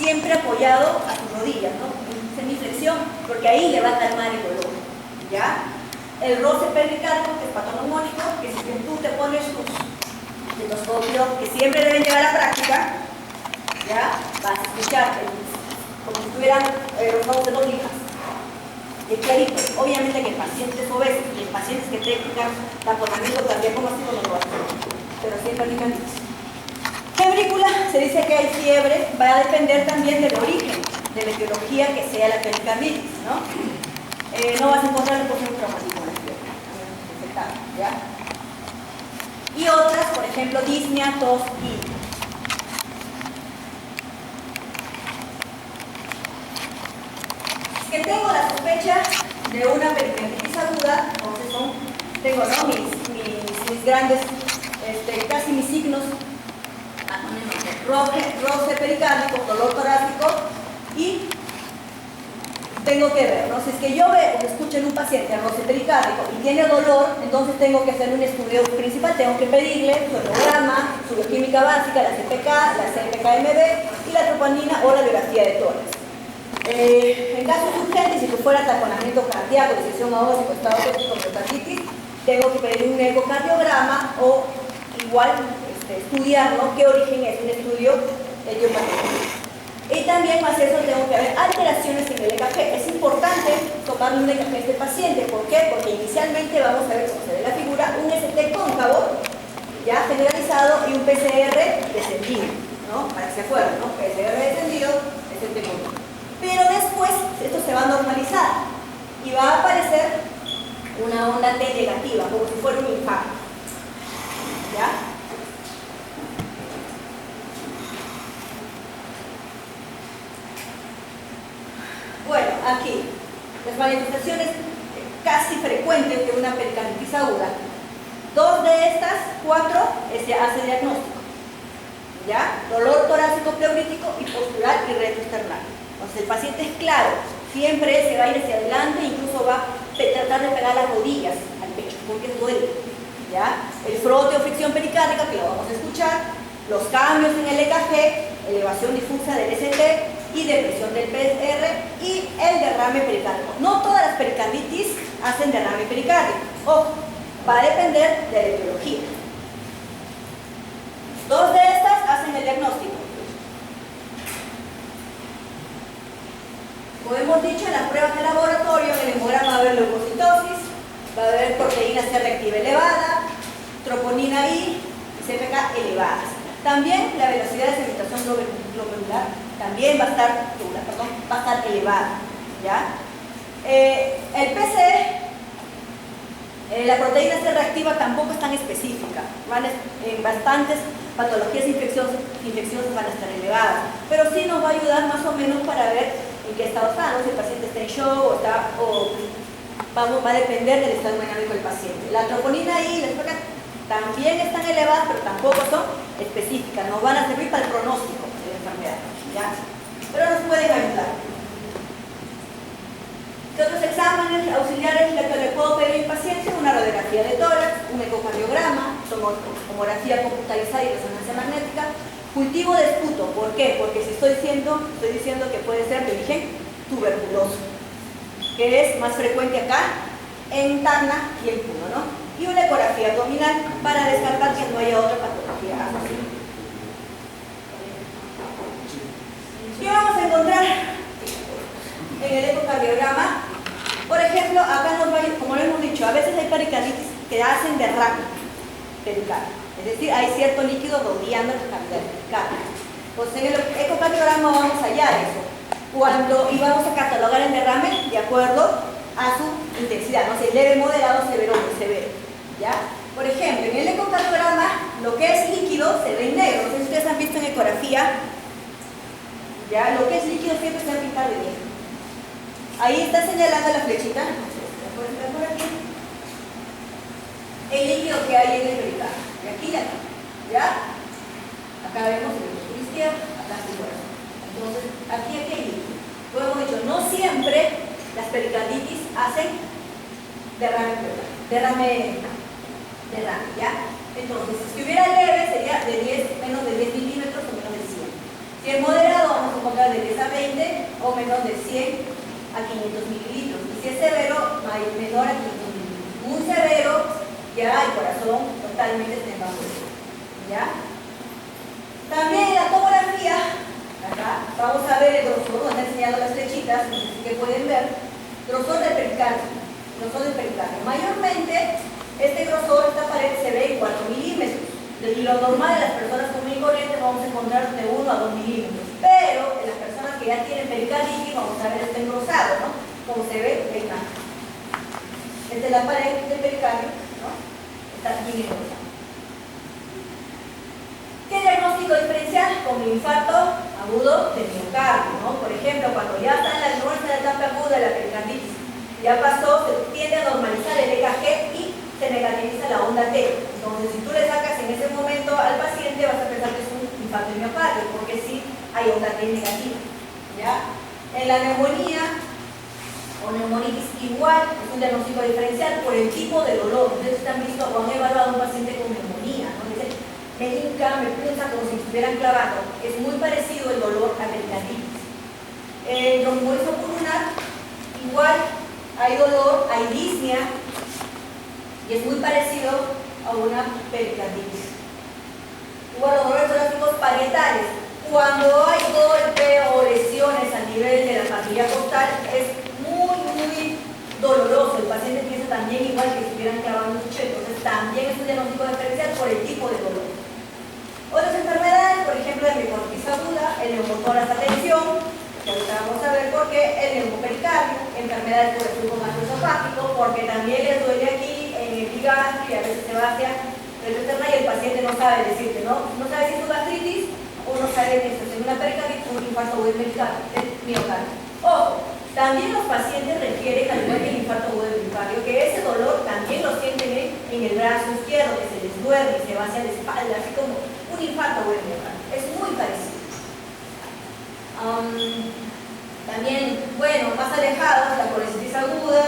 siempre apoyado a tus rodillas, ¿no? En semiflexión, porque ahí le va a calmar el dolor, ¿ya? El roce pericárdico, que es patognomónico, que si tú te pones tus estetoscopios, que siempre deben llevar a la práctica, ¿ya? Vas a escuchar como si tuvieran los ojos de dos lijas. Y clarito, obviamente que en pacientes obesos y en pacientes que tengan taponamiento cardíaco masivo no lo va a hacer, pero siempre indican eso. Febrícula, se dice que hay fiebre, va a depender también del origen, de la etiología que sea la pericarditis, ¿no? No vas a encontrar por ejemplo un traumatismo en la fiebre, infectada, ¿ya? Y otras, por ejemplo, disnea, tos y que tengo la sospecha de una pericarditis aguda, entonces tengo, ¿no? mis grandes, casi mis signos, roce pericárdico, dolor torácico, y tengo que ver, ¿no? Si es que yo veo o escucho en un paciente roce pericárdico y tiene dolor, entonces tengo que hacer un estudio principal, tengo que pedirle su hemograma, su bioquímica básica, la CPK, la CPK-MB y la troponina o la biografía de tórax. En casos urgentes, si fuera taponamiento cardíaco, disección aórtica, estado tóxico, miocarditis, tengo que pedir un ecocardiograma o igual estudiar, ¿no? qué origen es un estudio etiopatológico. Y también más eso tengo que ver alteraciones en el EKG. Es importante tomarle un EKG a este paciente. ¿Por qué? Porque inicialmente vamos a ver, como se ve en la figura, un ST cóncavo, ya generalizado, y un PCR descendido, ¿no? Para que se acuerden, ¿no? PCR descendido, ST cóncavo. Pero después esto se va a normalizar y va a aparecer una onda T negativa, como si fuera un infarto. ¿Ya? Bueno, aquí, las manifestaciones casi frecuentes de una pericarditis aguda. 2 de estas, 4, se hace diagnóstico. ¿Ya? Dolor torácico pleurítico y postural y retroesternal. Entonces el paciente es claro, siempre se va a ir hacia adelante, incluso va a tratar de pegar las rodillas al pecho, porque duele. ¿Ya? El frote o fricción pericárdica, que lo vamos a escuchar, los cambios en el EKG, elevación difusa del ST y depresión del PCR y el derrame pericárdico. No todas las pericarditis hacen derrame pericárdico. Ojo, va a depender de la etiología. 2 de estas hacen el diagnóstico. Como hemos dicho, en las pruebas de laboratorio, en el hemograma va a haber leucocitosis, va a haber proteína C reactiva elevada, troponina I y CPK elevadas. También la velocidad de sedimentación glomerular también va a estar elevada. ¿Ya? El PC, la proteína C reactiva tampoco es tan específica. En bastantes patologías infecciosas van a estar elevadas, pero sí nos va a ayudar más o menos para ver en qué estado está, ¿no? Si el paciente está en shock va a depender del estado dinámico del paciente. La troponina I y la CPK también están elevadas, pero tampoco son específicas, nos van a servir para el pronóstico de la enfermedad, ¿ya? Pero nos pueden ayudar. ¿Qué otros exámenes auxiliares le puedo pedir al paciente? Una radiografía de tórax, un ecocardiograma, tomografía computarizada y resonancia magnética, cultivo de esputo. ¿Por qué? Porque si estoy diciendo que puede ser de origen tuberculoso, que es más frecuente acá, en Tacna y en Puno, ¿no? Y una ecografía abdominal para descartar que no haya otra patología asociada. ¿Qué vamos a encontrar en el ecocardiograma? Por ejemplo, acá nos va a ir, como lo hemos dicho, a veces hay pericarditis que hacen derrame pericárdico. Es decir, hay cierto líquido rodeando la cavidad pericárdica. Pues en el ecocardiograma vamos a hallar eso. Y vamos a catalogar el derrame de acuerdo a su intensidad, no sé, leve, moderado, severo o muy severo. ¿Ya? Por ejemplo, en el ecocardiograma, lo que es líquido se ve en negro. No sé si ustedes han visto en ecografía, ¿ya? Lo que es líquido siempre se va a pintar de negro. Ahí está señalando la flechita. ¿Pueden ver por aquí? El líquido que hay en el pericardio. Y aquí y acá. ¿Ya? Acá vemos el hemisferio izquierdo, acá el izquierdo. Entonces, aquí hay líquido. Como hemos dicho, no siempre las pericarditis hacen derrame, ¿ya? Entonces, si hubiera leve sería de 10, menos de 10 milímetros o menos de 100. Si es moderado, vamos a encontrar de 10 o menor de 100 a 500 mililitros. Y si es severo, menor a 500 mililitros. Muy severo, ya el corazón totalmente está en bajo riesgo. ¿Ya? También en la tomografía, acá, vamos a ver el grosor, nos han enseñado las flechitas, que pueden ver, grosor del pericardio. Grosor del pericardio. Mayormente, este grosor, esta pared se ve en 4 milímetros. Y lo normal de las personas común y corriente vamos a encontrar de 1 a 2 milímetros. Pero en las personas que ya tienen pericarditis, vamos a ver este engrosado, ¿no? Como se ve en la imagen. Esta es la pared del pericardio, ¿no? Está bien engrosada. ¿Qué diagnóstico diferencial? Con el infarto agudo del miocardio, ¿no? Por ejemplo, cuando ya está en la etapa aguda de la pericarditis, ya pasó, se tiende a normalizar el EKG y se negativiza la onda T. Entonces, si tú le sacas en ese momento al paciente, vas a pensar que es un infarto de miocardio, porque sí hay onda T negativa. ¿Ya? En la neumonía o neumonitis igual es un diagnóstico diferencial por el tipo de dolor. Ustedes han visto o han evaluado a un paciente con neumonía, ¿no? Me hinca, me punza como si estuvieran clavando. Es muy parecido el dolor a pericarditis. El tromboembolismo pulmonar, igual hay dolor, hay disnea y es muy parecido a una pericarditis. Igual los dolores torácicos parietales. Cuando hay golpe o lesiones a nivel de la familia costal, es muy doloroso. El paciente piensa también igual que si estuvieran clavando un cuchillo. Entonces también es un diagnóstico diferencial por el tipo de dolor. Otras enfermedades, por ejemplo, la miocarditis aguda, el neumotórax a tensión, que ahorita vamos a ver por qué, el neumopericardio, enfermedades por el flujo gastroesofágico, porque también les duele aquí en el epigastrio y a veces se va hacia el externa y el paciente no sabe decirte, ¿no? No sabe si es tu gastritis o no sabe si es una pericarditis o un infarto agudo del miocardio. Ojo, también los pacientes refieren, al igual que el infarto agudo del miocardio, que ese dolor también lo sienten en el brazo izquierdo, que se les duerme y se va hacia la espalda, así como un infarto agudo del miocardio. Es muy parecido. También, bueno, más alejados, la colecitis aguda,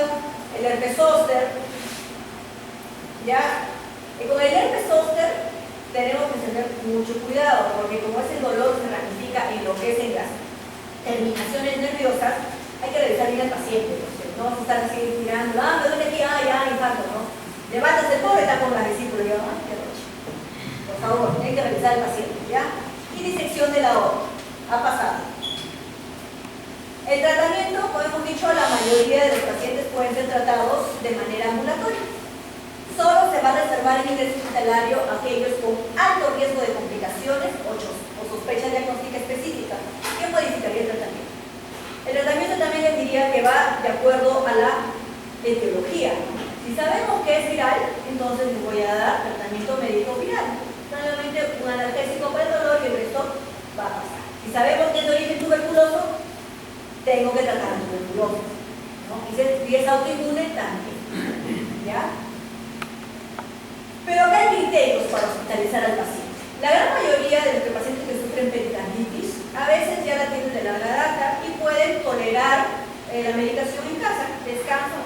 el herpes zóster. ¿Ya? Y con el herpes zóster tenemos que tener mucho cuidado, porque como ese dolor se ramifica en lo que es en las terminaciones nerviosas, hay que revisar bien al paciente, no vas a estar así tirando, me duele aquí, ya, infarto, ¿no? Levantas el pobre, está con la vesícula, y yo, qué roche. Por favor, hay que revisar al paciente, ¿ya? Y disección de la aorta, ha pasado. El tratamiento, como hemos dicho, la mayoría de los pacientes pueden ser tratados de manera ambulatoria. Solo se va a reservar el ingreso hospitalario a aquellos con alto riesgo de complicaciones o sospecha diagnóstica específica, que modificaría el tratamiento. El tratamiento también les diría que va de acuerdo a la etiología. Si sabemos que es viral, entonces les voy a dar tratamiento médico viral. Solamente un analgésico para el dolor y el resto va a pasar. Si sabemos que es de origen tuberculoso, tengo que tratar la tuberculosis, ¿no? Y es autoinmune también. ¿Ya? Pero acá hay criterios para hospitalizar al paciente. La gran mayoría de los pacientes que sufren pericarditis a veces ya la tienen de larga data y pueden tolerar la medicación en casa, descanso,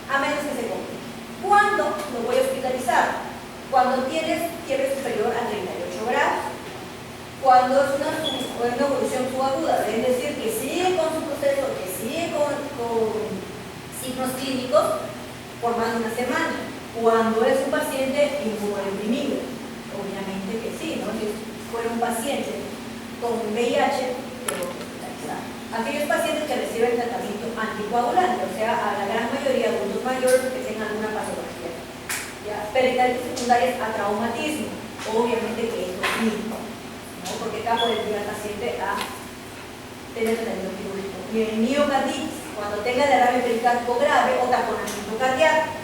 a menos que se complique. ¿Cuándo lo voy a hospitalizar? Cuando tienes fiebre superior a 38 grados, cuando es una evolución subaguda, es decir, que sigue con su proceso, que sigue con signos clínicos por más de una semana. Cuando es un paciente inmunodeprimido, obviamente que sí, ¿no? Si fuera un paciente con VIH, tengo que hospitalizar. Aquellos pacientes que reciben tratamiento anticoagulante, o sea, a la gran mayoría de adultos mayores que tengan alguna patología. ¿Ya? Pericarditis secundarias a traumatismo, obviamente que esto es clínico, ¿no? Porque acá puede llegar al paciente a tener tratamiento quirúrgico. Y el miocarditis, cuando tenga derrame pericárdico grave o taponamiento cardíaco.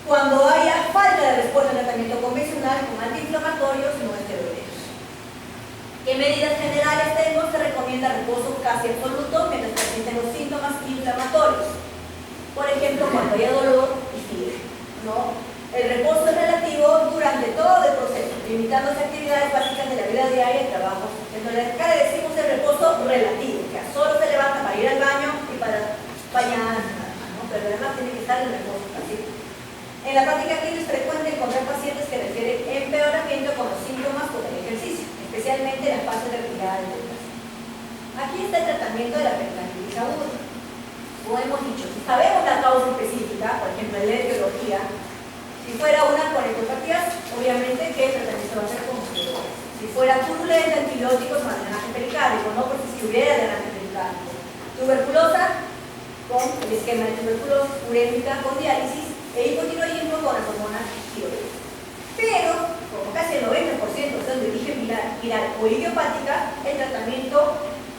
Cuando haya falta de respuesta al tratamiento convencional con antiinflamatorios no esteroideos. ¿Qué medidas generales tengo? Se recomienda reposo casi absoluto mientras presenten los síntomas inflamatorios. Por ejemplo, cuando haya dolor y fiebre, ¿no? El reposo es relativo durante todo el proceso, limitándose actividades básicas de la vida diaria y trabajo. Entonces, acá le decimos el reposo relativo, que solo se levanta para ir al baño y para bañarse, ¿no? Pero además tiene que estar en reposo pasivo. En la práctica clínica es frecuente encontrar pacientes que refieren empeoramiento con los síntomas con el ejercicio, especialmente en la fase de retirada del paciente. Aquí está el tratamiento de la pericarditis aguda. Como hemos dicho, si sabemos la causa específica, por ejemplo, en la etiología, si fuera una colectopatías, obviamente que el tratamiento va a ser con esteroides. Si fuera turulencia, antibióticos, más drenaje pericárdico, ¿no? Porque si hubiera drenaje pericárdico. Tuberculosa, con el esquema de tuberculosis, urémica con diálisis, e hipotiroidismo con las hormonas tiroides. Pero, como casi el 90% son de origen viral o idiopática, el tratamiento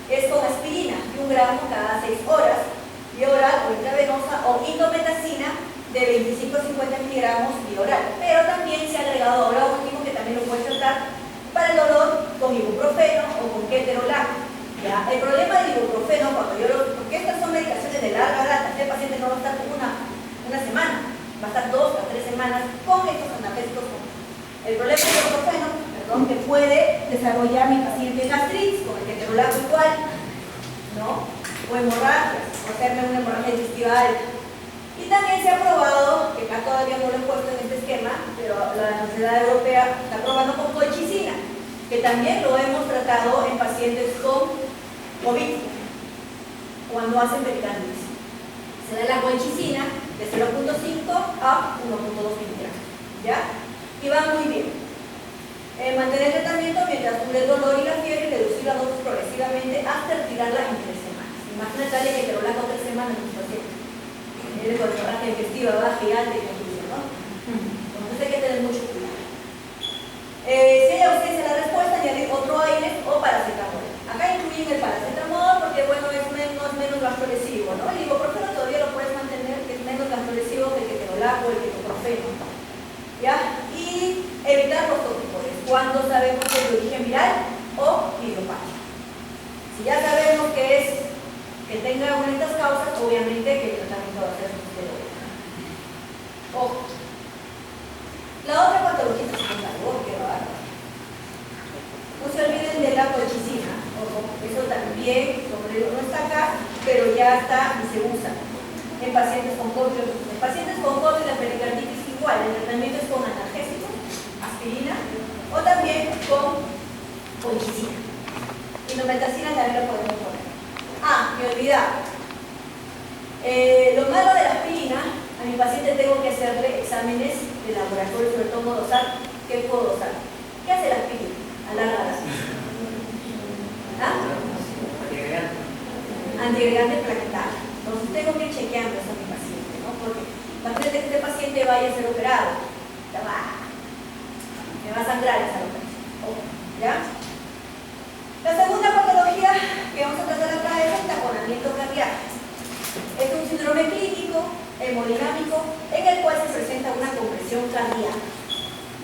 es con aspirina, de 1 gramo cada 6 horas, vía oral o intravenosa, o indometacina de 25 a 50 miligramos vía oral. Pero también se ha agregado ahora último que también lo puedes tratar para el dolor con ibuprofeno o con ketorolaco. ¿Ya? El problema del ibuprofeno, porque estas son medicaciones de larga data, este paciente no va a estar una semana, va a estar 2 a 3 semanas con estos analgésicos. El problema del ibuprofeno, que puede desarrollar mi paciente gastritis, con el ketorolaco igual, ¿no? O hemorragias, o hacerme una hemorragia digestiva alta. Y también se ha probado, que acá todavía no lo he puesto en este esquema, pero la Sociedad Europea está probando con colchicina, que también lo hemos tratado en pacientes con COVID, cuando hacen pericarditis. Se da la colchicina de 0.5 a 1.2 miligramos, ¿ya? Y va muy bien. Mantener el tratamiento mientras dure el dolor y la fiebre y reducir la dosis progresivamente hasta retirarla en 3 semanas. Imagínate darle ketorolaco 3 semanes a un paciente. Viene con hemorragia digestiva baja y alta y confusión, ¿no? Entonces hay que tener mucho cuidado. Si hay ausencia de la respuesta, añadir otro aire o paracetamol. Acá incluyen el paracetamol porque, bueno, es menos gastrolesivo, ¿no? El ibuprofeno todavía lo puedes mantener, que es menos gastrolesivo que el ketorolaco o el ketoprofeno, ¿ya? Y evitar los corticoides cuando sabemos que es de origen viral o idiopático. Si ya sabemos que tenga una de estas causas, obviamente que el tratamiento va a ser esteroide. Ojo. La otra patología secundaria, qué bárbaro. No se olviden de la colchicina. Ojo, eso también, como digo, no está acá, pero ya está y se usa en pacientes con COVID. En pacientes con COVID, la pericarditis igual, el tratamiento es con analgésicos, aspirina, o también con colchicina. Indometacina también lo podemos poner. Me olvidaba. Lo malo de la aspirina, a mi paciente tengo que hacerle exámenes de laboratorio, sobre todo dosar. ¿Qué puedo dosar? ¿Qué hace la aspirina? Alarga la aspirina. Antiagregante plaquetario. Entonces tengo que ir chequeando eso a mi paciente, ¿no? Porque imagínate que este paciente vaya a ser operado. Me va a sangrar esa operación. ¿Ya? La segunda patología que vamos a tratar acá es el taponamiento cardíaco. Es un síndrome clínico, hemodinámico, en el cual se presenta una compresión cardíaca,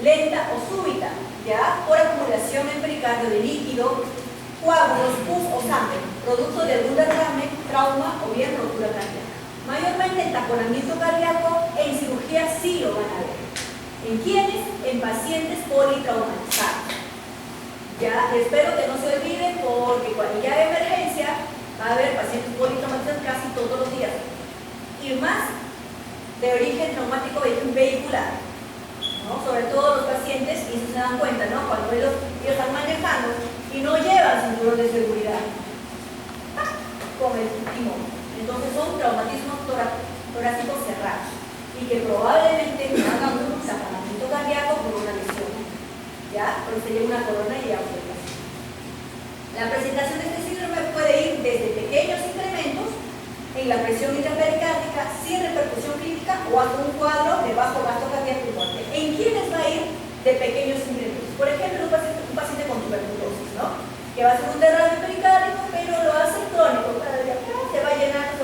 lenta o súbita, ¿ya? Por acumulación en pericardio de líquido, coágulos, pus o sangre, producto de algún derrame, trauma o bien rotura cardíaca. Mayormente el taponamiento cardíaco en cirugía sí lo van a ver. ¿En quiénes? En pacientes politraumatizados. Ya, espero que no se olviden porque cuando ya hay emergencia va a haber pacientes politraumatizados casi todos los días. Y más de origen traumático vehicular, ¿no? Sobre todo los pacientes, y se dan cuenta, ¿no? Cuando ellos están manejando y no llevan cinturón de seguridad con el timón. Entonces son traumatismos torácicos cerrados y que probablemente hagan un taponamiento cardíaco por una lesión. ¿Ya? Pero se lleva una corona y auscultación. La presentación de este síndrome puede ir desde pequeños incrementos en la presión intrapericárdica sin repercusión clínica o hasta un cuadro de bajo gasto cardíaco y muerte. ¿En quiénes va a ir de pequeños incrementos? Por ejemplo, un paciente con tuberculosis, ¿no? Que va a ser un derrame pericárdico, pero lo hace crónico. Cada día se va llenando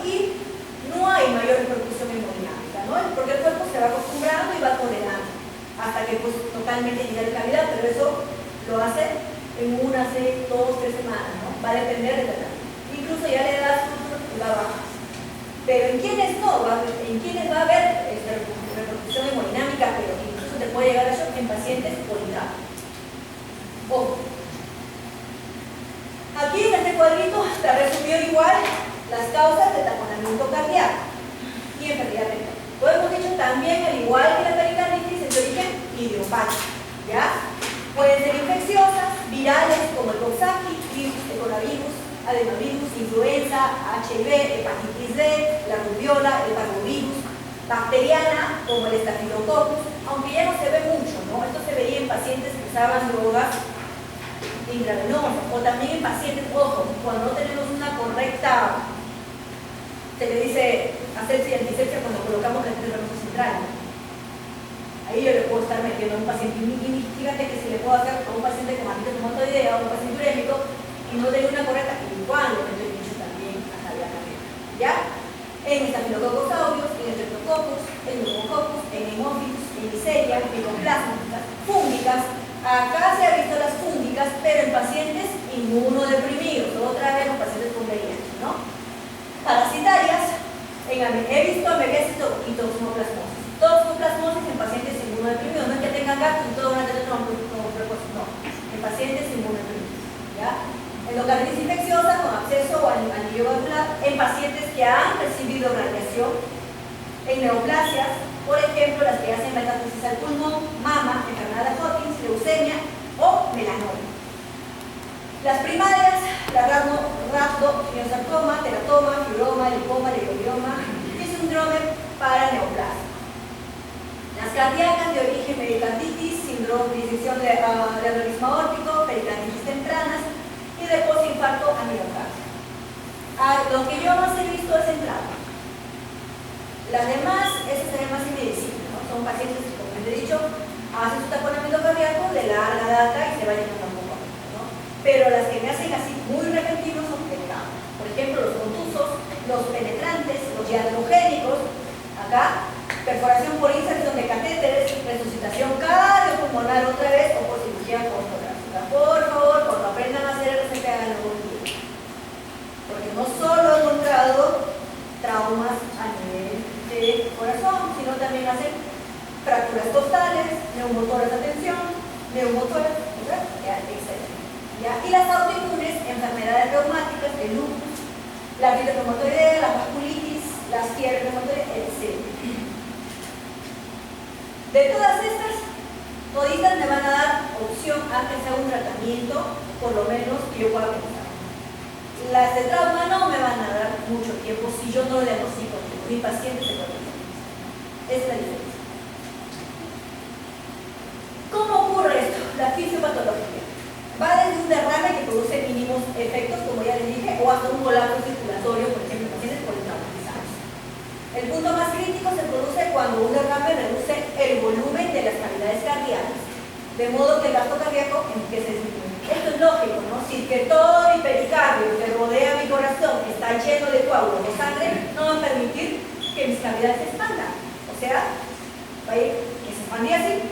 y no hay mayor repercusión hemodinámica, ¿no? Porque el cuerpo se va acostumbrando y va tolerando hasta que pues totalmente llega de calidad, pero eso lo hace en 1, 6, 2, 3 semanas, ¿no? Va a depender del tratamiento. Incluso ya le das y va a bajar. Pero en quienes no, en quienes va a haber repercusión hemodinámica, pero incluso te puede llegar a shock en pacientes politrauma. Ojo. Aquí en este cuadrito te resumió igual las causas de taponamiento cardíaco y enfermedad renal. Lo hemos dicho también, al igual que la pericarditis, es de origen idiopático, ¿ya? Pueden ser infecciosas, virales como el Coxsackie, virus, el coronavirus, adenovirus, influenza, HIV, hepatitis D, la rubiola, el parvovirus, bacteriana como el estafilococcus, aunque ya no se ve mucho, ¿no? Esto se veía en pacientes que usaban drogas intravenosas, o también en pacientes, ojo, cuando no tenemos una correcta, se le dice asepsia y antisepsia cuando colocamos la venosa central. Ahí yo le puedo estar metiendo a un paciente, y fíjate que si le puedo hacer a un paciente con artritis reumatoidea o un paciente urémico y no tengo una correcta, igual le meto el bicho también a la cadena, ¿ya? En Staphylococcus aureus, en Streptococcus, en Pneumococcus, en Haemophilus, en Neisseria, mycoplasmáticas, fúngicas. Acá se ha visto las fúngicas, pero en pacientes inmunodeprimidos, otra vez los pacientes con VIH, ¿no? Parasitarias, he visto amebiasis y toxoplasmosis. Toxoplasmosis en pacientes inmunodeprimidos, no es que tengan gatos y todo van a tener trombopropósitos, no, en pacientes inmunodeprimidos, ¿ya? Endocarditis infecciosa con absceso o anillo valvular en pacientes que han recibido radiación, en neoplasias, por ejemplo, las que hacen metástasis al pulmón, mama, enfermedad de Hodgkin, leucemia o melanoma. Las primarias, la rhabdomyosarcoma, teratoma, fibroma, lipoma, leiomyoma y síndrome para neoplasia. Las cardíacas de origen pericarditis, síndrome de disección de aneurisma aórtico, pericarditis tempranas y de postinfarto a miocardio. Lo que yo más he visto es en trauma. Las demás, esas se ven más en medicina, ¿no? Son pacientes que, como les he dicho, hacen su taponamiento cardíaco de larga data y se vayan a poco a poco, ¿no? Pero las que me hacen así muy repentinos son de trauma. Por ejemplo, los contusos, los penetrantes, los iatrogénicos, acá, perforación por inserción de catéteres, resucitación cardiopulmonar otra vez o por cirugía coronográfica. Por favor, cuando aprendan a hacer RCP, háganlo muy bien. Porque no solo he encontrado traumas a nivel de corazón, sino también hacen fracturas costales, neumotoras de tensión, neumotoras, etc. ¿Ya? Y las autoinmunes, enfermedades reumáticas, el lupus, la artritis reumatoidea, la vasculitis, las fiebres reumatoideas, etc. De todas estas, toditas me van a dar opción a que sea un tratamiento, por lo menos que yo pueda pensar. Las de trauma no me van a dar mucho tiempo si yo no le diagnostico mi paciente se puede hacer. Es la diferencia. ¿Cómo ocurre esto? La fisiopatología. Va desde un derrame que produce mínimos efectos, como ya les dije, o hasta un colapso circulatorio, por ejemplo, en pacientes politraumatizados. El punto más crítico se produce cuando un derrame reduce el volumen de las cavidades cardíacas, de modo que el gasto cardíaco empiece a disminuir. Esto es lógico, ¿no? Si que todo mi pericardio que rodea mi corazón está lleno de coágulos de sangre, no va a permitir que mis cavidades se expandan. O sea, va a ir que se expandía así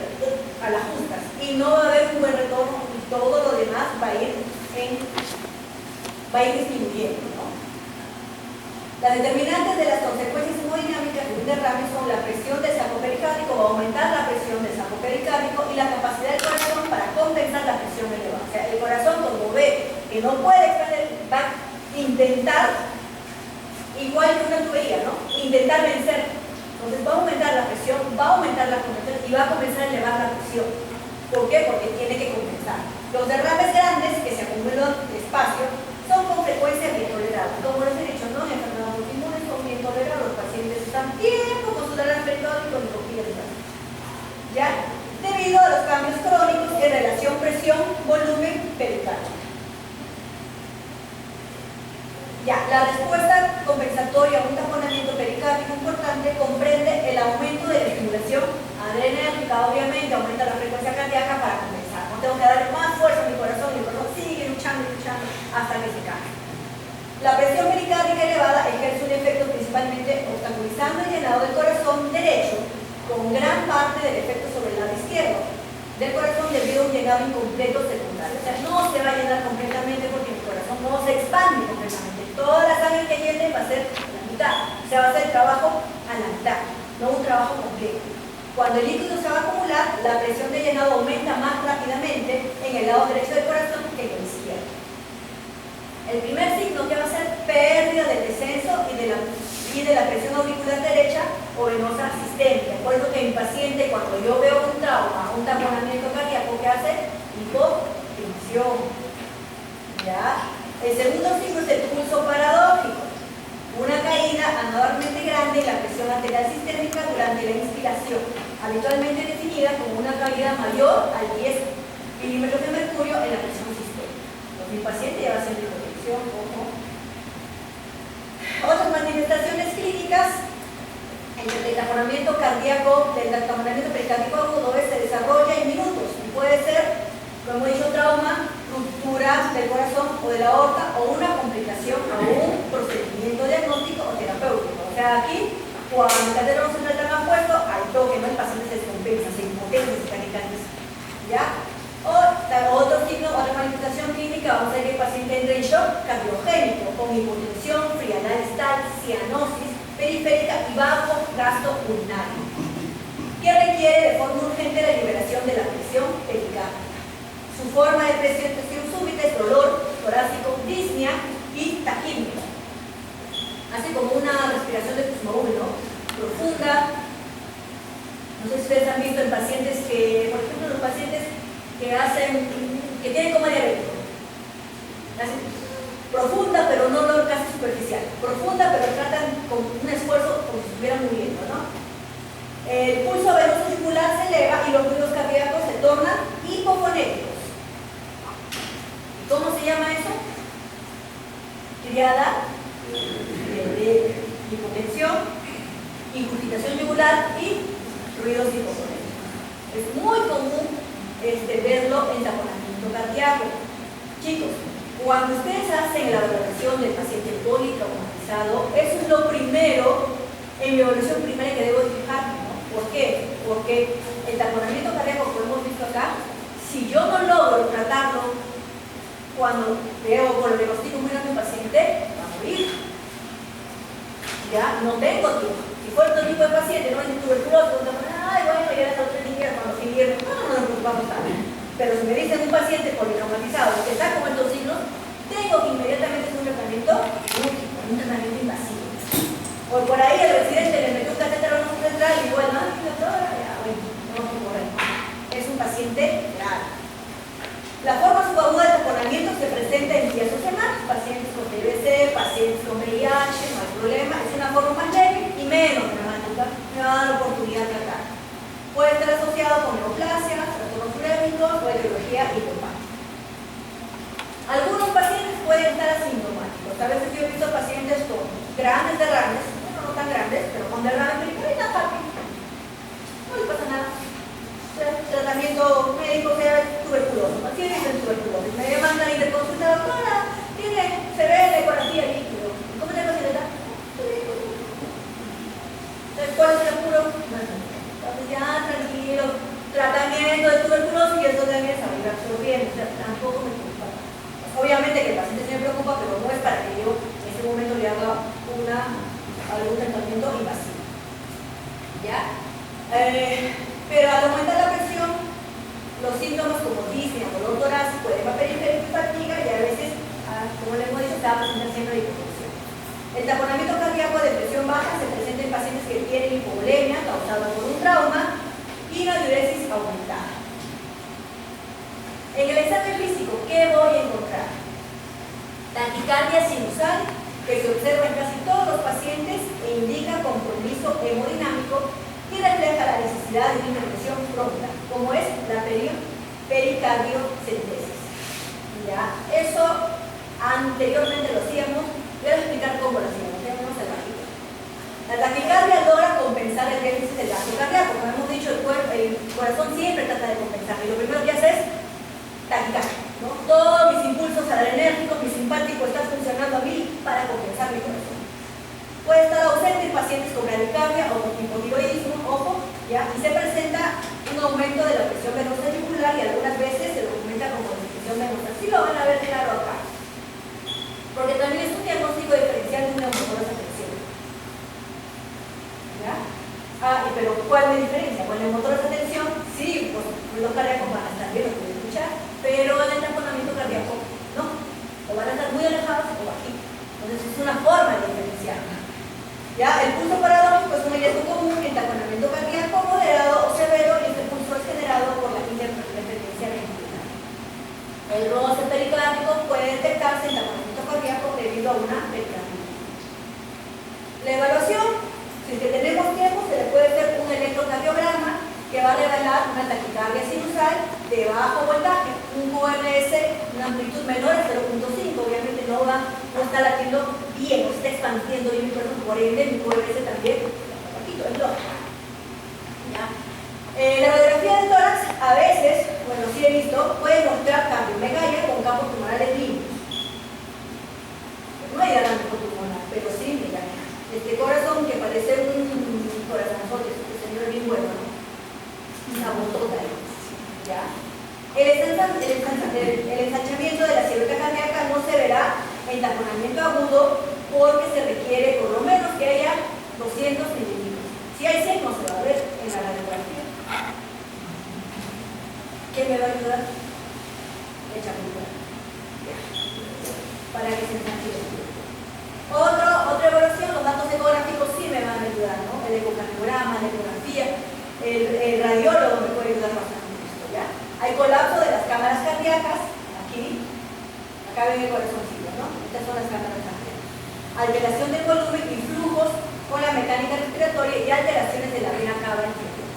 a las justas y no va a haber un buen retorno y todo lo demás va a ir disminuyendo, ¿no? Las determinantes de las consecuencias hemodinámicas de un derrame son la presión del saco pericárdico, va a aumentar la presión del saco pericárdico y la capacidad del corazón para compensar la presión elevada. O sea, el corazón, como ve que no puede expandir, va a intentar, igual que una tubería, ¿no? Intentar vencer. Entonces va a aumentar la presión, va a aumentar la compresión y va a comenzar a elevar la presión. ¿Por qué? Porque tiene que compensar. Los derrames grandes que se acumulan despacio son con frecuencia bien tolerables. Como les he dicho, no en enfermedades autoinmunes son bien tolerados. Los pacientes están tiempo con su derrame periódico y con ¿ya? Debido a los cambios crónicos en relación presión-volumen pericárdico. Ya, la respuesta compensatoria a un taponamiento pericárdico importante comprende el aumento de la estimulación adrenérgica, obviamente, aumenta la frecuencia cardíaca para compensar. No tengo que darle más fuerza a mi corazón y el corazón sigue luchando y luchando hasta que se cae. La presión pericárdica elevada ejerce un efecto principalmente obstaculizando el llenado del corazón derecho, con gran parte del efecto sobre el lado izquierdo del corazón debido a un llenado incompleto secundario. O sea, no se va a llenar completamente porque el corazón no se expande completamente. Toda la sangre que llene va a ser a la mitad. O sea, va a ser el trabajo a la mitad, no un trabajo completo. Cuando el líquido se va a acumular, la presión de llenado aumenta más rápidamente en el lado derecho del corazón que en el izquierdo. El primer signo que va a ser pérdida del descenso y de la presión auricular derecha o venosa sistémica. Por eso que mi paciente, cuando yo veo un trauma, un taponamiento cardíaco, ¿qué hace? hipotensión. ¿Ya? El segundo signo es el pulso paradójico. Una caída anormalmente grande en la presión arterial sistémica durante la inspiración, habitualmente definida como una caída mayor a 10 milímetros de mercurio en la presión sistémica. Entonces, mi paciente ya va a ser de hipotensión, ojo. Otras manifestaciones clínicas, el taponamiento cardíaco, el taponamiento pericárdico agudo se desarrolla en minutos y puede ser, como he dicho, trauma, ruptura del corazón o de la aorta o una complicación a un procedimiento diagnóstico o terapéutico. O sea, aquí, cuando el catéter no se trata mal puesto, al toque, ¿no? El paciente se descompensa, se impotencia, se taquicardia. ¿Ya? Otro signo, otra manifestación clínica, vamos a ver que el paciente entra en shock cardiogénico, con hipotensión, frialdad distal, cianosis periférica y bajo gasto urinario, que requiere de forma urgente la liberación de la presión pericárdica. Su forma de presentación súbita es dolor torácico, disnea y taquimia, así como una respiración de pulmón, ¿no? Profunda. No sé si ustedes han visto en pacientes que, por ejemplo, los pacientes que tienen coma diabético, profunda pero no casi superficial, profunda pero tratan con un esfuerzo como si estuvieran muriendo, ¿no? El pulso venoso yugular se eleva y los ruidos cardíacos se tornan hipofonéticos. ¿Cómo se llama eso? Triada de hipotensión, incurgitación yugular y ruidos hipofonéticos. Es muy común verlo en taponamiento cardíaco. Chicos, cuando ustedes hacen la valoración del paciente politraumatizado, eso es lo primero en mi evaluación primaria que debo fijarme, ¿no? ¿Por qué? Porque el taponamiento cardíaco, como hemos visto acá, si yo no logro tratarlo cuando veo o lo diagnostico muy grande un paciente, va a morir. Ya no tengo tiempo. Si fuera otro tipo de paciente, no es tuberculosis, ay, bueno, ya es otro invierno, cuando se invierno, no nos preocupamos tanto. Pero si me dicen un paciente politraumatizado que está como estos signos, tengo que inmediatamente hacer un tratamiento único, un tratamiento invasivo. O por ahí el residente le metió un catéter venoso central y bueno, doctora, ya, bueno, no es correcto. Es un paciente grave. La forma subaguda de taponamiento se presenta en días o semanas, pacientes con TBC, pacientes con VIH, no hay problema, es una forma más leve y menos dramática, me va a dar la oportunidad de tratar. Puede estar asociado con neoplasia, trastornos urémicos o etiología idiopática. Algunos pacientes pueden estar asintomáticos. A veces yo he visto pacientes con grandes derrames, bueno, no tan grandes, pero con derrames pericárdico, no le pasa nada. Tratamiento médico sea tuberculoso, pacientes en tuberculosis. Me mandan y de consulta, doctora, tiene severa ecografía líquido. ¿Cómo te paciente? Entonces, ¿cuál es el apuro? Entonces ya tranquilo, tratamiento de tuberculosis y eso también se va a ir absorbiendo, o sea, tampoco me preocupa. Obviamente que el paciente se me preocupa, pero no es para que yo en ese momento le haga algún tratamiento invasivo. ¿Ya? Pero al aumentar la presión, los síntomas como disnea, dolor torácico, edema periférico y fatiga, y a veces, como le hemos dicho, se va a presentar siempre hipotensión. El taponamiento cardíaco de presión baja se presenta en pacientes que tienen hipovolemia causada por un trauma y una diuresis aumentada. En el examen físico, ¿qué voy a encontrar? Taquicardia sinusal, que se observa en casi todos los pacientes e indica compromiso hemodinámico y refleja la necesidad de una intervención pronta, como es la pericardiocentesis. ¿Ya? Eso anteriormente lo hacíamos. Voy a explicar cómo lo hacemos. La taquicardia logra compensar el déficit del gasto cardíaco. Como hemos dicho, el corazón siempre trata de compensar. Y lo primero que hace es taquicardia, ¿no? Todos mis impulsos adrenérgicos, mi simpático está funcionando a mí para compensar mi corazón. Puede estar ausente en pacientes con bradicardia o con hipotiroidismo, ojo, ¿ya? Y se presenta un aumento de la presión venosa yugular y algunas veces se documenta como presión venosa. Sí lo van a ver claro acá. Porque también es un diagnóstico diferencial de una neumotórax tensión. ¿Ya? Pero ¿cuál es la diferencia? Con la neumotórax tensión, sí, pues los cardíacos van a estar bien, lo pueden escuchar, pero en el taponamiento cardíaco no. O van a estar muy alejados o aquí. Entonces es una forma de diferenciar. ¿Ya? El pulso paradójico es un hallazgo común en taponamiento cardíaco moderado o severo y este pulso es generado por la interferencia ventricular. El roce pericárdico puede detectarse en taponamiento cardíaco debido a una pericarditis. La evaluación, si es que tenemos tiempo, se le puede hacer un electrocardiograma que va a revelar una taquicardia sinusal de bajo voltaje, un QRS, una amplitud menor a 0.5, obviamente no está latiendo bien, no está expandiendo bien mi corazón, por ende mi QRS también está bajito, es lógico. La radiografía del tórax, a veces, bueno, sí he visto, puede mostrar cardiomegalia con campos tumorales limpios. No hay derrame pulmonar, pero sí megalia. Este corazón que parece un corazonzote, este señor es bien bueno, ¿no? Una botota ahí, ¿ya? El ensanchamiento de la silueta cardíaca no se verá en taponamiento agudo porque se requiere por lo menos que haya 200 milímetros. Si hay 100 no se va a ver en la radiografía. ¿Qué me va a ayudar? El champurrado. Para que se ensanche. Otra evaluación, los datos ecográficos sí me van a ayudar, ¿no? El ecocardiograma, la ecografía, el radiólogo me puede ayudar bastante en esto, ¿ya? Hay colapso de las cámaras cardíacas, aquí, acá ven el corazoncillo, ¿no? Estas son las cámaras cardíacas. Alteración del volumen y flujos con la mecánica respiratoria y alteraciones de la vena cava inferior.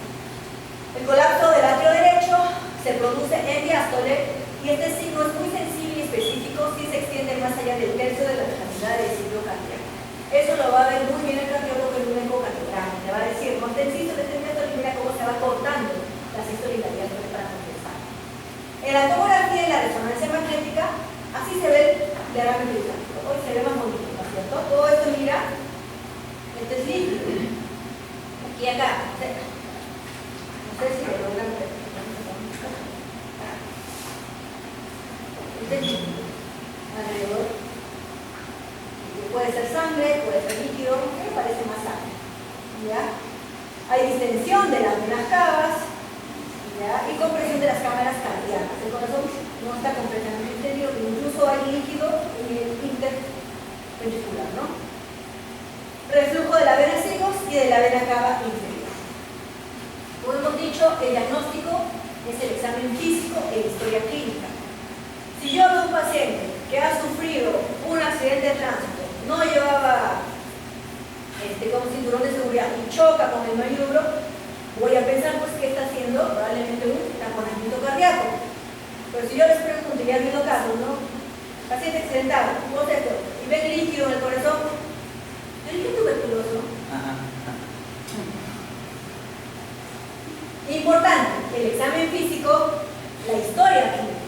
El colapso del atrio derecho se produce en diástole y este signo es muy sensible y específico si se extiende más allá del tercio de la capacidad del ciclo cardíaco. Eso lo va a ver muy bien el cardiólogo en un ecocardiograma. Le va a decir, montenciso de este método y mira cómo se va cortando la sístole y la diástole para compensar. En la tomografía y la resonancia magnética, así se ve el derrame pericárdico. Hoy se ve más bonito, ¿no es cierto? Todo esto, mira, este es líquido. Aquí acá, cerca. No sé si lo logran ver. Este es líquido. Alrededor. Puede ser sangre, puede ser líquido, me parece más sangre. ¿Ya? Hay distensión de las venas cavas, ¿ya? Y compresión de las cámaras cardíacas. El corazón no está completamente tendido, incluso hay líquido en el interventricular, ¿no? Reflujo de la vena sigos y de la vena cava inferior. Como hemos dicho, el diagnóstico es el examen físico e historia clínica. Si yo veo un paciente que ha sufrido un accidente de tránsito, no llevaba como cinturón de seguridad y choca con el maniobro, voy a pensar pues que está haciendo probablemente un taponamiento cardíaco. Pero si yo les pregunto, ya ha habido casos, ¿no? Paciente accidentado, ¿cómo es esto? Y ven líquido en el corazón, ¿yo dije tuberculoso? Importante, el examen físico, la historia clínica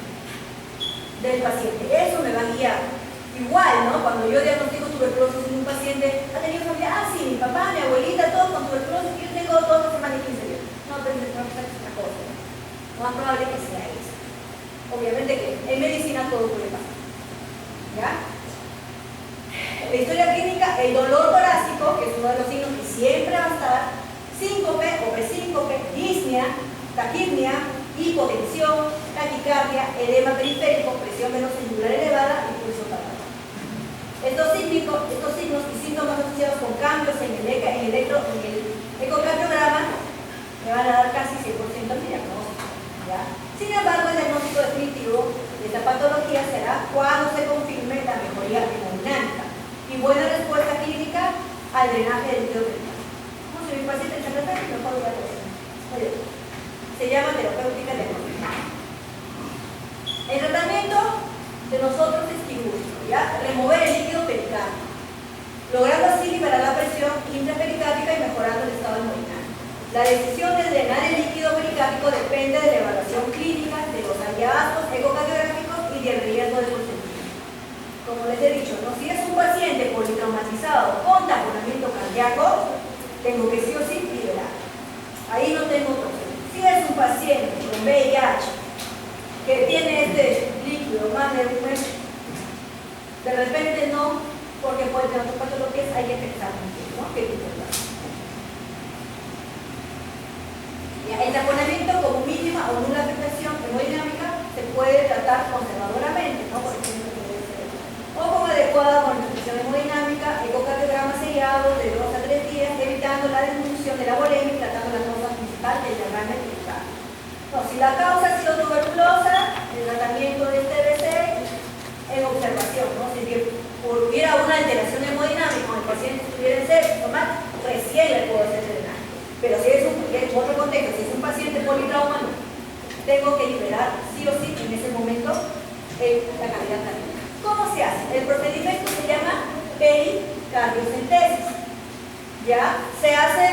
del paciente, eso me va a guiar. Igual, ¿no? Cuando yo diagnostico tuberculosis en un paciente, ha tenido familia, sí, mi papá, mi abuelita, todos con tuberculosis, yo tengo 2 semanas y 15 días. No, pero es otra cosa. Lo más probable que sea eso. Obviamente que en medicina todo puede pasar. ¿Ya? La historia clínica, el dolor torácico, que es uno de los signos que siempre va a estar, síncope o presíncope, disnea, taquipnea, hipotensión, taquicardia, edema periférico, presión venocelular elevada y pulso parado. Estos signos y síntomas asociados con cambios en el ecocardiograma me van a dar casi 100% el diagnóstico. ¿Ya? Sin embargo, el diagnóstico definitivo de esta patología será cuando se confirme la mejoría hemodinámica y buena respuesta clínica al drenaje del líquido peritoneal. Como si mi paciente se trata de mejor la cosa. Se llama terapéutica diagnóstica. El tratamiento de nosotros es quirúrgico, ¿ya? Remover el líquido pericárdico, logrando así liberar la presión intrapericárdica y mejorando el estado hemodinámico. La decisión de drenar el líquido pericárdico depende de la evaluación clínica, de los hallazgos ecocardiográficos y del riesgo de consentimiento. Como les he dicho, ¿no? Si es un paciente politraumatizado con taponamiento cardíaco, tengo que sí o sí liberar. Ahí no tengo otra opción. Si es un paciente con VIH que tiene este líquido más de un mes, de repente no, porque puede tener otras patologías, hay que pensar en eso, ¿no? ¿Qué tipo de El taponamiento como mínima o nula afectación hemodinámica se puede tratar conservadoramente, ¿no? Por ejemplo, puede ser, o con adecuada monitorización hemodinámica, ecocardiograma sellado de 2 a 3 días, evitando la disminución de la volemia y tratando la causa principal del derrame pericárdico. No, si la causa ha sido tuberculosa, el tratamiento de este tengo que liberar sí o sí en ese momento la cavidad cardíaca. ¿Cómo se hace? El procedimiento se llama pericardiocentesis. Ya se hace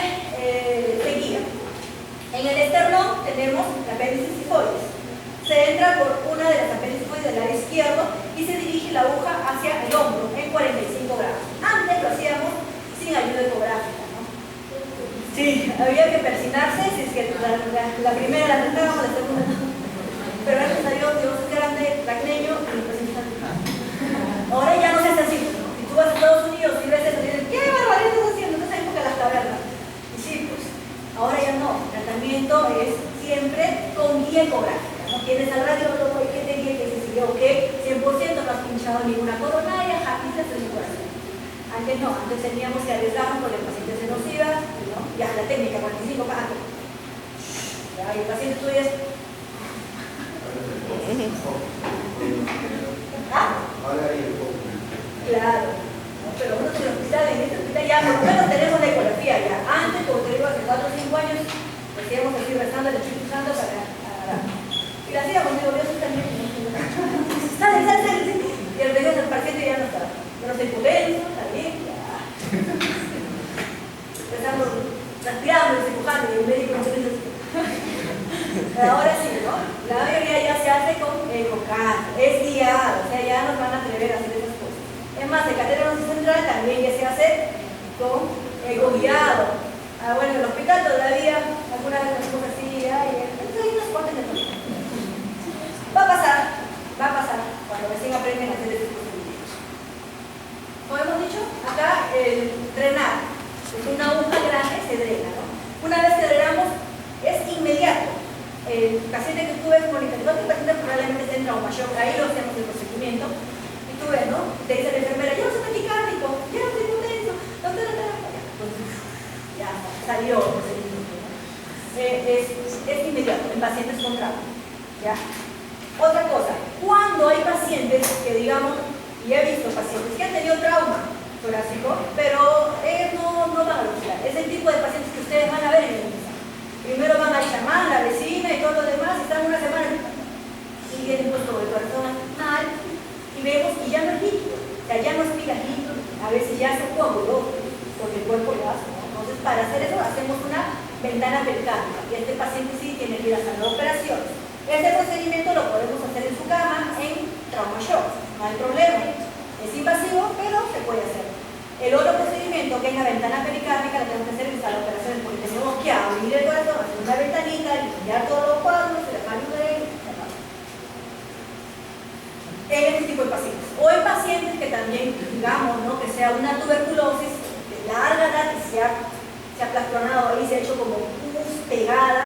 seguida. En el esternón tenemos la apéndice sifoides. Se entra por una de las apéndices del lado izquierdo y se dirige la aguja hacia el hombro en 45 grados. Antes lo hacíamos sin ayuda ecográfica, ¿no? Sí, había que persinarse si es que la primera la tratábamos, la segunda no. Pero gracias a Dios, Dios es grande, lacneño y el paciente está. Ahora ya no se hace así, ¿no? Si tú vas a Estados Unidos y ves eso, y dices, ¿qué barbaridad estás haciendo? En esa época de las cavernas. Y sí, pues, ahora ya no. El tratamiento es siempre con guía ecográfica. No tienes al radiólogo y que te guíe, que se siguió, que 100% no has pinchado ninguna coronaria, jaquistas en el corazón. Antes no, antes teníamos que arriesgarnos porque el paciente se nos iba, ¿no? Ya la técnica, 45 para antes. Ya, y el paciente tuyo es. ¿Ah? Claro, no, pero uno en el hospital, en este hospital ya por lo menos tenemos la ecografía ya. Antes, como te digo, hace 4 o 5 años, decíamos así rezando el Espíritu Santo para y la hacíamos, digo, Dios está bien. Sale. Y el medio del paciente ya no está. Pero se hipotenso, está bien, ya. Empezamos respirando, empujando, y el médico no se dice. Pero ahora sí, ¿no? La mayoría ya se hace con ecocardio, es guiado, o sea, ya nos van a atrever a hacer esas cosas. Es más, el catéter central también ya se hace con ecoguiado. Bueno, en el hospital todavía algunas de las cosas así, entonces hay unas cuantas de todo. Va a pasar cuando recién aprenden a hacer estos procedimientos. Como hemos dicho, acá el drenar es una aguja grande, se drena, ¿no? Una vez que drenamos, es inmediato. El paciente que tú ves monitoreando, el paciente probablemente esté en trauma shock, ahí lo hacemos el procedimiento, y tú ves, ¿no? Te dice la enfermera, yo no soy taquicárdico, yo no estoy hipotenso, doctora, ya salió el procedimiento, ¿no? Es inmediato en pacientes con trauma, ¿ya? Otra cosa, cuando hay pacientes que digamos, y he visto pacientes que han tenido trauma torácico, pero ellos no van a lucrar, es el tipo de pacientes que ustedes van a ver en el MISA. Primero van al chamán, la vecina y todo lo demás, y están una semana y vienen pues todo el corazón mal, y vemos que ya no es líquido, o sea, ya no aspira líquido, a veces ya se coaguló, porque el cuerpo lo hace, ¿no? Entonces, para hacer eso, hacemos una ventana pericárdica, y este paciente sí tiene que ir a hacer operaciones. Este procedimiento lo podemos hacer en su cama, en trauma shock, no hay problema, es invasivo, pero se puede hacer. El otro procedimiento, que es la ventana pericárdica, lo tenemos que hacer en sala de operaciones, porque tenemos que abrir el corazón, hacer una ventanita, limpiar todos los cuadros, el hermano de él, en este tipo de pacientes. O en pacientes que también, digamos, ¿no? Que sea una tuberculosis de larga edad, que se ha aplastonado y se ha hecho como pus pegada